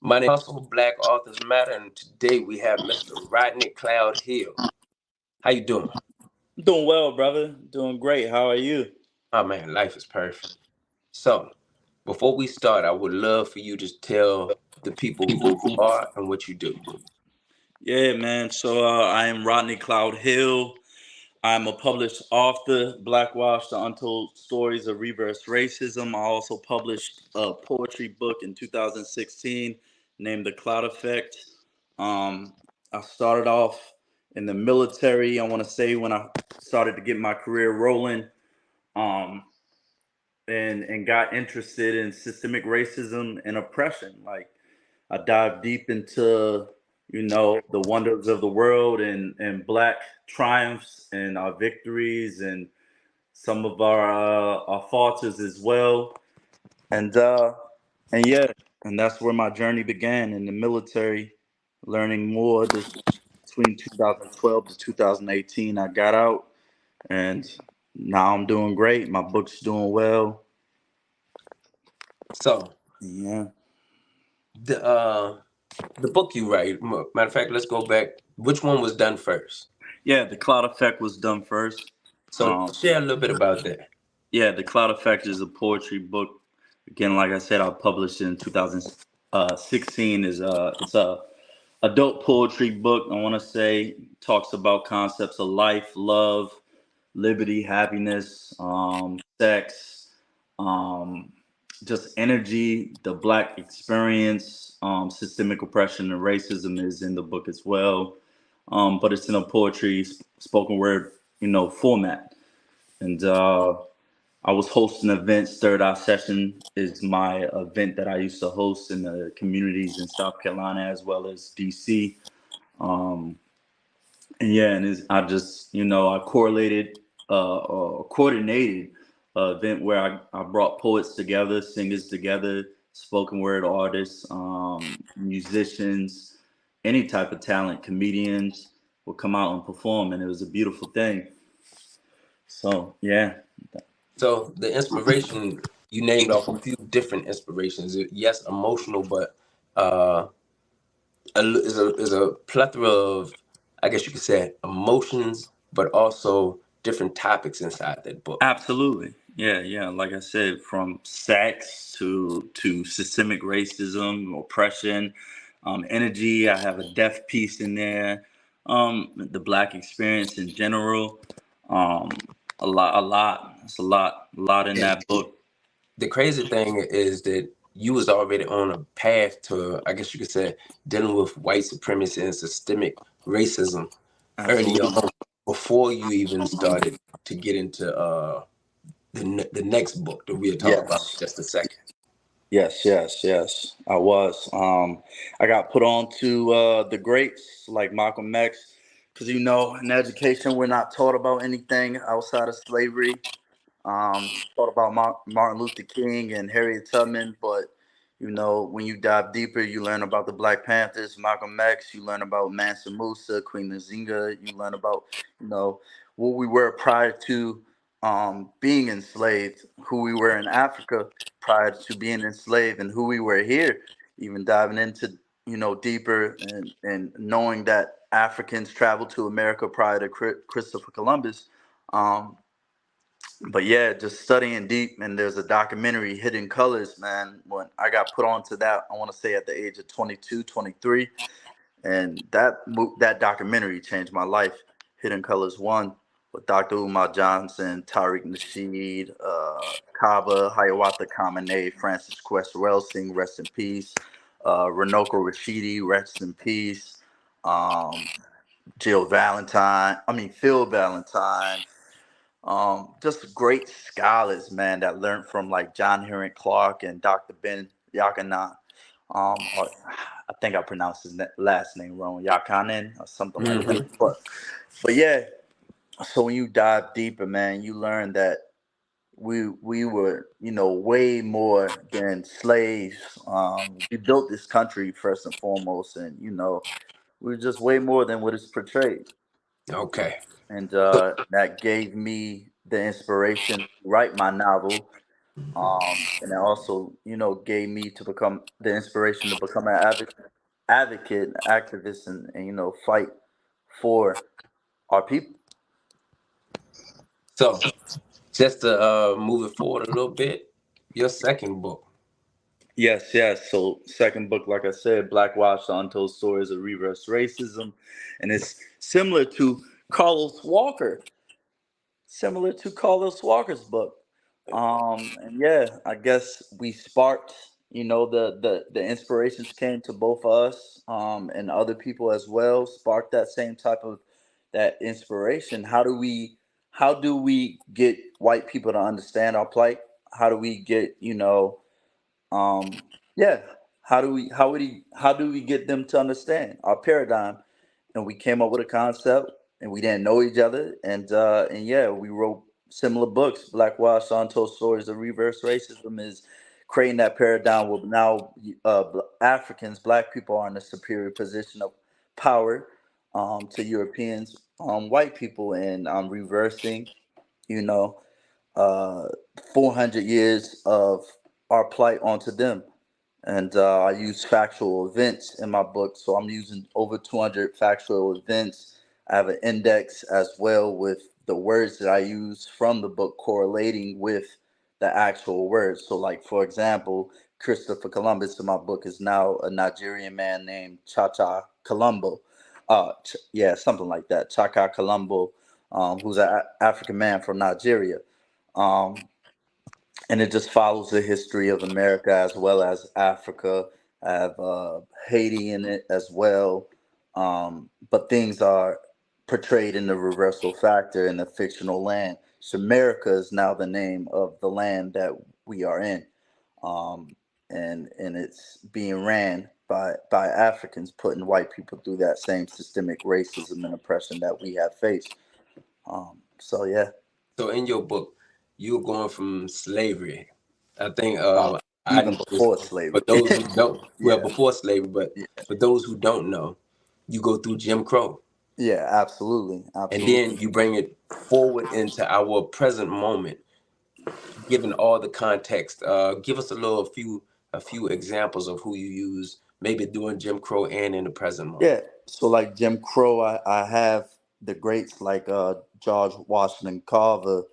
My name is Hustle Black Authors Matter, and today we have Mr. Rodney Cloud Hill. How you doing? Doing well, brother. Doing great. How are you? Oh man, life is perfect. So, before we start, I would love for you to tell the people who you are and what you do. Yeah, man. I am Rodney Cloud Hill. I'm a published author, Blackwash, The Untold Stories of Reverse Racism. I also published a poetry book in 2016 named The Cloud Effect. Um, I started off in the military, I want to say, when I started to get my career rolling. Um, and got interested in systemic racism and oppression. Like I dived deep into, the wonders of the world and black triumphs and our victories and some of our falters as well. And and yeah, and that's where my journey began in the military, learning more between 2012 to 2018. I got out and now I'm doing great. My book's doing well. So, Yeah. the uh, the book you write. Matter of fact, let's go back. Which one was done first? Yeah, the Cloud Effect was done first. So, Um, share a little bit about that. yeah, the Cloud Effect is a poetry book. Again, like I said, I published it in 2016. It's a adult poetry book. I want to say talks about concepts of life, love, liberty, happiness, sex, um, just energy, the black experience, systemic oppression and racism is in the book as well. But it's in a poetry spoken word, format. And I was hosting events. Third Eye Session is my event that I used to host in the communities in South Carolina as well as DC. Um, and yeah, and I just, I coordinated an event where I brought poets together, singers together, spoken word artists, musicians, any type of talent, comedians would come out and perform, and it was a beautiful thing. So yeah. So, the inspiration you named off a few different inspirations. Yes, emotional, but uh, is a plethora of, I guess you could say, emotions, but also different topics inside that book. Absolutely. Yeah, yeah. Like I said, from sex to systemic racism, oppression, energy. I have a deaf piece in there. The black experience in general. Um, a lot. It's a lot in And that book. the crazy thing is that you was already on a path to, I guess you could say, dealing with white supremacy and systemic racism early Absolutely. on, before you even started to get into the next book that we'll talk about in Yes. just a second. Yes. I was. I got put on to the greats like Malcolm X, because in education we're not taught about anything outside of slavery. Thought about Martin Luther King and Harriet Tubman, but when you dive deeper, you learn about the Black Panthers, Malcolm X. You learn about Mansa Musa, Queen Nzinga. You learn about you know what we were prior to being enslaved, who we were in Africa prior to being enslaved, and who we were here. Even diving into deeper and knowing that Africans traveled to America prior to Christopher Columbus. Um, but yeah, just studying deep, and there's a documentary, Hidden Colors, man. When I got put onto that, I want to say at the age of 22, 23, and that documentary changed my life. Hidden Colors 1 with Dr. Umar Johnson, Tariq Nasheed, Kaba, Hiawatha Kamene, Francis Quest Singh, rest in peace. Renoko Rashidi, rest in peace. Um, Phil Valentine, just great scholars, man, that learned from like John Heron Clark and Dr. Ben Yakana. Or I think I pronounced his last name wrong, Yakanen or something like that. Hmm. But yeah, so when you dive deeper, man, you learn that we were way more than slaves. We built this country first and foremost, and we're just way more than what is portrayed. Okay. And So, that gave me the inspiration to write my novel, And it also, gave me to become the inspiration to become an advocate, activist, and fight for our people. So, just to move it forward a little bit, your second book. Yes, yes. So, second book, like I said, Black Wash: The Untold Stories of Reverse Racism, and it's Carlos Walker, similar to Carlos Walker's book. And yeah, I guess we sparked, the inspirations came to both of us, and other people as well, sparked that same type of that inspiration. How do we get white people to understand our plight? How do we get, um, yeah, how do we get them to understand our paradigm? And we came up with a concept, and we didn't know each other, and yeah, we wrote similar books. Blackwash: Untold Stories of Reverse Racism is creating that paradigm where now Africans, black people, are in a superior position of power to Europeans, white people, and reversing, you know, uh, 400 years of our plight onto them. And I use factual events in my book. So I'm using over 200 factual events. I have an index as well with the words that I use from the book correlating with the actual words. So, like, for example, Christopher Columbus in my book is now a Nigerian man named Chacha Colombo. Yeah, something like that. Chaka Colombo, who's an African man from Nigeria. Um, and it just follows the history of America as well as Africa. I have Haiti in it as well, but things are portrayed in the reversal factor in the fictional land. Shamerica is now the name of the land that we are in, um, and it's being ran by Africans, putting white people through that same systemic racism and oppression that we have faced. So yeah, So, in your book, you're going from slavery. I think uh, I even know this. before For slavery. those who don't, well, Yeah. before slavery, but for those who don't know, you go through Jim Crow, Yeah, absolutely, and absolutely. then you bring it forward into our present moment, given all the context. Give us a few examples of who you use, maybe during Jim Crow and in the present moment. Yeah, so like Jim Crow, I have the greats like George Washington Carver,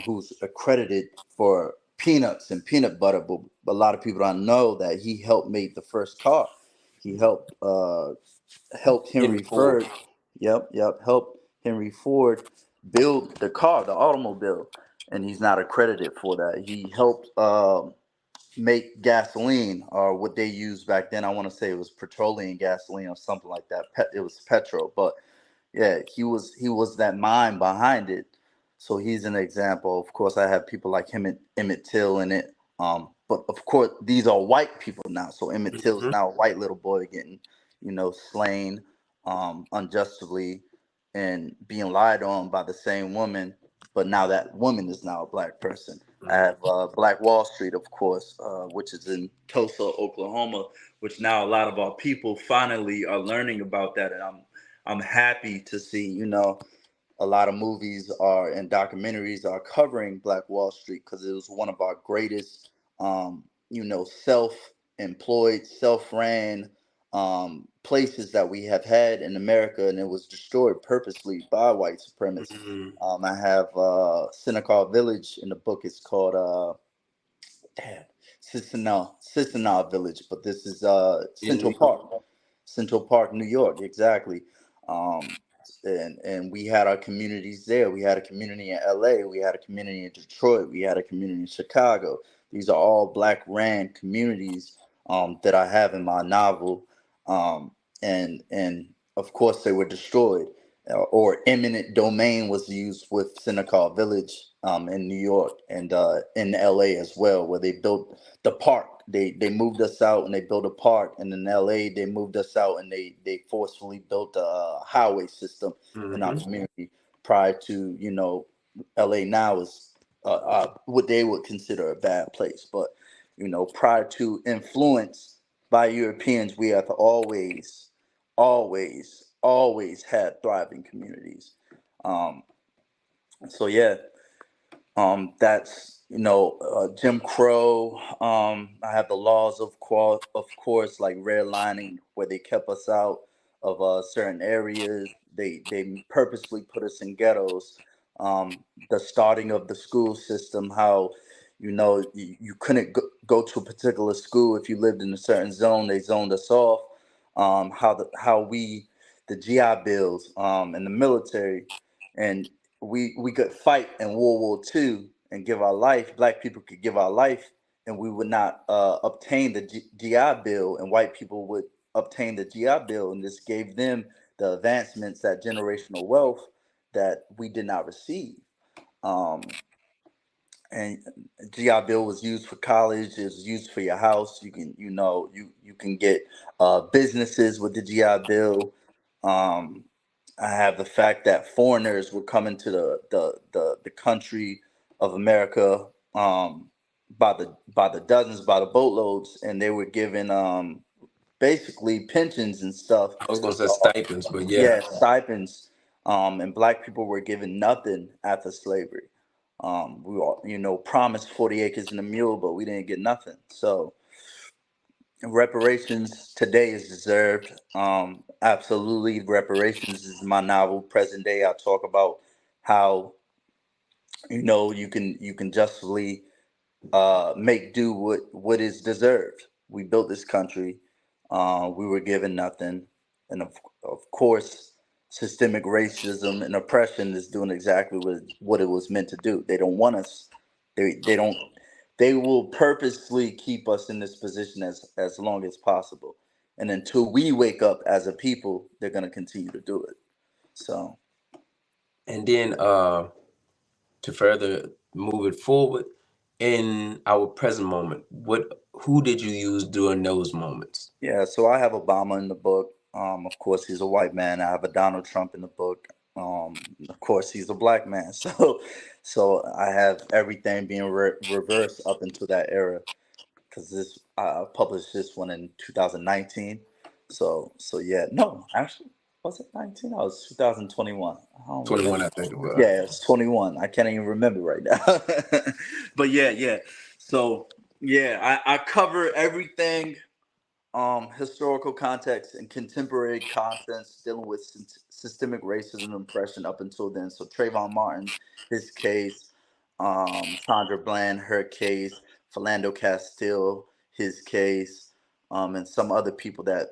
who's accredited for peanuts and peanut butter, but a lot of people don't know that he helped make the first car. He helped Henry Henry Ford. Ford. Yep, helped Henry Ford build the car, the automobile, and he's not accredited for that. He helped make gasoline, or what they used back then. I want to say it was petroleum gasoline or something like that. It was petrol, but yeah, he was that mind behind it. So he's an example. Of course, I have people like him and Emmett Till in it. But of course, these are white people now. So Emmett Till's Hmm. now a white little boy getting, slain unjustly and being lied on by the same woman. But now that woman is now a black person. I Hmm. have Black Wall Street, of course, which is in Tulsa, Oklahoma, which now a lot of our people finally are learning about that, and I'm happy to see, a lot of movies are and documentaries are covering Black Wall Street because it was one of our greatest, self-employed, self-ran places that we have had in America, and it was destroyed purposely by white supremacists. Hmm. I have Seneca Village in the book. It's called damn, Sisinau Village, but this is In New York. Central Park, New York, exactly. Um, and we had our communities there. We had a community in L.A. We had a community in Detroit. We had a community in Chicago. These are all black ran communities that I have in my novel, and of course they were destroyed. Or eminent domain was used with Seneca Village in New York and in LA as well, where they built the park. They moved us out and they built a park, and in LA they moved us out and they forcefully built a highway system in our Hmm. community. Prior to, LA now is what they would consider a bad place, but prior to influence by Europeans, we have always had thriving communities. Um, so yeah, That's Jim Crow. I have the laws of course, like redlining, where they kept us out of certain areas. They purposely put us in ghettos. The starting of the school system, how you couldn't go to a particular school if you lived in a certain zone. They zoned us off. How we the GI Bills and the military, and we could fight in World War II and give our life. Black people could give our life, and we would not obtain the GI Bill, and white people would obtain the GI Bill, and this gave them the advancements, that generational wealth that we did not receive. Um, and GI Bill was used for college. It was used for your house. You can get businesses with the GI Bill. Um, I have the fact that foreigners were coming to the country of America, by the dozens, by the boatloads, and they were given basically pensions and stuff. I was gonna say stipends, but yeah. Yeah, stipends. And black people were given nothing after slavery. We all, promised 40 acres and a mule, but we didn't get nothing. So reparations today is deserved. Absolutely, reparations is my novel. Present day, I talk about how you can justly make do what is deserved. We built this country. We were given nothing, and of course, systemic racism and oppression is doing exactly what it was meant to do. They don't want us. They don't. They will purposely keep us in this position as long as possible, and until we wake up as a people, they're gonna continue to do it. So And then to further move it forward in our present moment, who did you use during those moments? yeah, so I have Obama in the book. Of course, he's a white man. I have a Donald Trump in the book. Of course, he's a black man. So I have everything being reversed up into that era, because this I published this one in 2019. So yeah, no, actually, was it 19? I was 2021. I don't remember. 21, I think it was. Yeah, it's 21. I can't even remember right now. But yeah. So yeah, I cover everything, historical context and contemporary contents dealing with systemic racism and oppression up until then. So Trayvon Martin, his case, Sandra Bland, her case, Philando Castile, his case, and some other people that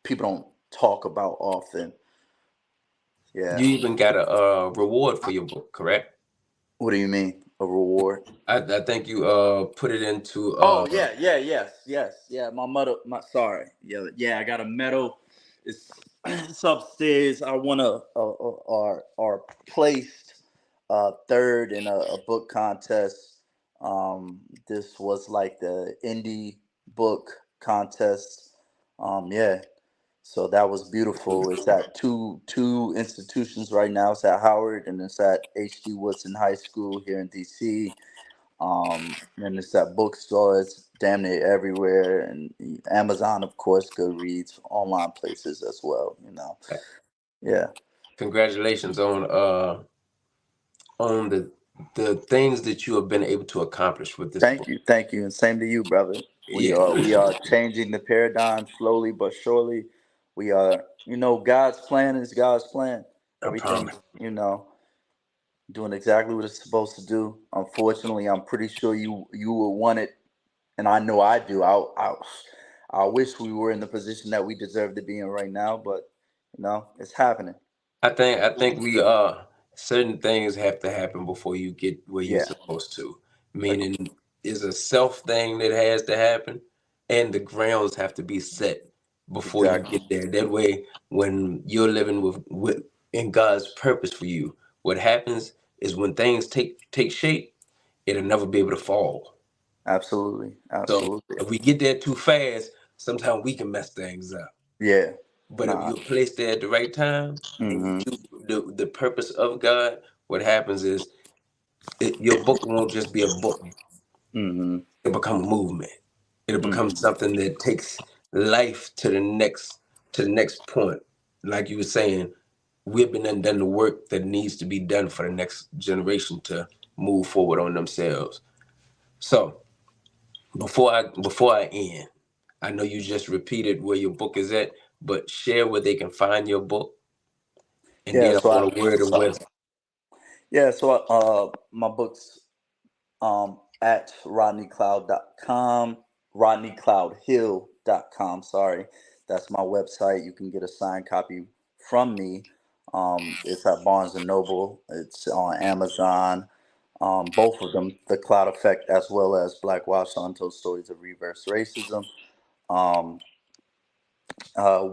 people don't talk about often. You Yeah. even got a reward for your book, correct? What do you mean? A reward? I think you put it into Oh yes. Yeah, my medal. My sorry. Yeah. I got a medal. It's it's upstairs. I won or placed third in a book contest. This was like the indie book contest. Yeah. So that was beautiful. It's at two institutions right now. It's at Howard and it's at H.D. Woodson High School here in D.C. And it's at bookstores damn near everywhere, and Amazon, of course, Goodreads, online places as well. Yeah. congratulations on the things that you have been able to accomplish with this book. Thank you, and same to you, brother. We Yeah, are we are changing the paradigm slowly but surely. We are, God's plan is God's plan. I Everything, promise. doing exactly what it's supposed to do. Unfortunately, I'm pretty sure you will want it, and I know I do. I wish we were in the position that we deserve to be in right now, but it's happening. I think we certain things have to happen before you get where you're Yeah, supposed to. like, Meaning, is a self thing that has to happen, and the grounds have to be set before you exactly, get there. That way, when you're living with in God's purpose for you, what happens is when things take shape, it'll never be able to fall. absolutely, So absolutely. if we get there too fast, sometimes we can mess things up. Yeah, But if nah. you're placed there at the right time and you Mm-hmm. do the purpose of God, what happens is your book won't just be a book. Mm-hmm. It'll become a movement. It'll become Mm-hmm. something that takes life to the next point. Like you were saying, we've been done the work that needs to be done for the next generation to move forward on themselves. So before I end, I know you just repeated where your book is at, but share where they can find your book, and Yeah, then I so want a word of wisdom. my books at rodneycloud.com, rodneycloudhill.com. Sorry, that's my website. You can get a signed copy from me. It's at Barnes and Noble. It's on Amazon. Both of them, The Cloud Effect as well as Black Watch Untold Stories of Reverse Racism. Um,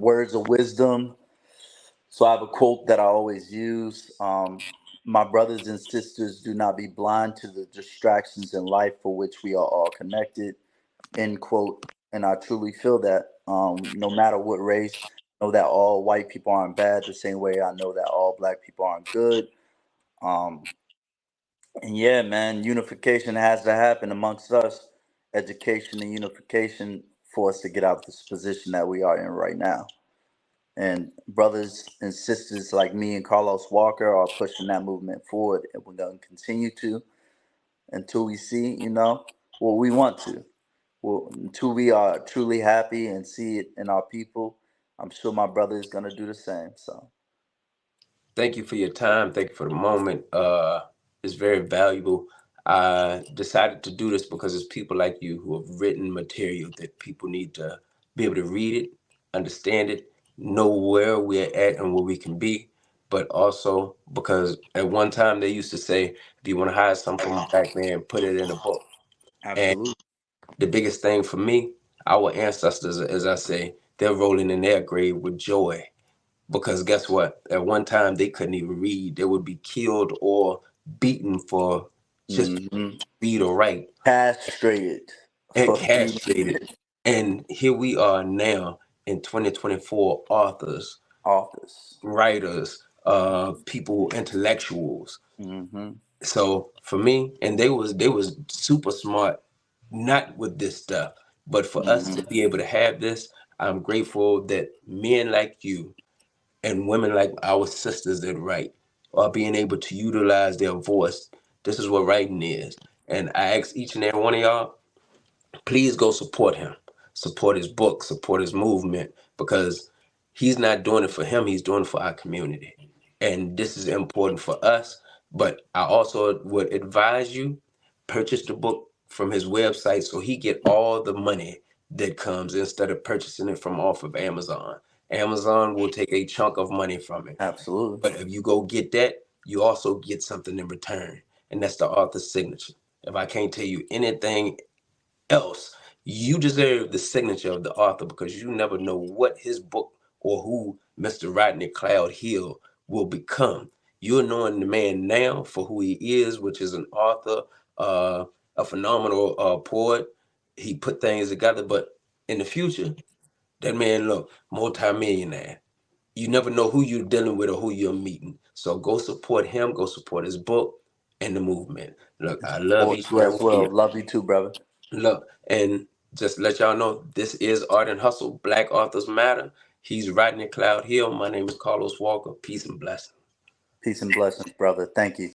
Words of Wisdom. So I have a quote that I always use. My brothers and sisters, do not be blind to the distractions in life for which we are all connected. End quote. And I truly feel that no matter what race, know that all white people aren't bad the same way I know that all black people aren't good. Um, and yeah, man, unification has to happen amongst us. Education and unification for us to get out this position that we are in right now. And brothers and sisters like me and Carlos Walker are pushing that movement forward, and we're going to continue to until we see, what we want to. Well, until we are truly happy and see it in our people, I'm sure my brother is going to do the same. So, Thank you for your time. Thank you for the moment. It's very valuable. I decided to do this because it's people like you who have written material that people need to be able to read it, understand it, know where we're at and where we can be. But also because at one time they used to say, if you want to hide something from a black man, put it in a book. And absolutely. the biggest thing for me, our ancestors, as I say, they're rolling in their grave with joy, because guess what? At one time, they couldn't even read. They would be killed or beaten for just Hmm. read or write, Castrated and for reading castrated. And here we are now in 2024, authors, office. writers, people, intellectuals. Hmm. So for me, and they was super smart, not with this stuff, but for us Hmm. to be able to have this, I'm grateful that men like you and women like our sisters that write are being able to utilize their voice. This is what writing is. And I ask each and every one of y'all, please go support him. Support his book, support his movement, because he's not doing it for him, he's doing it for our community. And this is important for us. But I also would advise you, purchase the book from his website so he get all the money that comes instead of purchasing it from off of Amazon. Amazon will take a chunk of money from it. Absolutely. But if you go get that, you also get something in return. And that's the author's signature. If I can't tell you anything else, you deserve the signature of the author, because you never know what his book or who Mr. Rodney Cloud Hill will become. You're knowing the man now for who he is, which is an author, a phenomenal poet. He put things together, but in the future, that man, look, multimillionaire. You never know who you're dealing with or who you're meeting. So go support him, go support his book and the movement. Look, I love Support each you and every as one of you. well. Love you too, brother. Look, and just to let y'all know, this is Art and Hustle, Black Authors Matter. He's Rodney Cloud Hill. My name is Carlos Walker. Peace and blessings. Peace and blessings, brother. Thank you.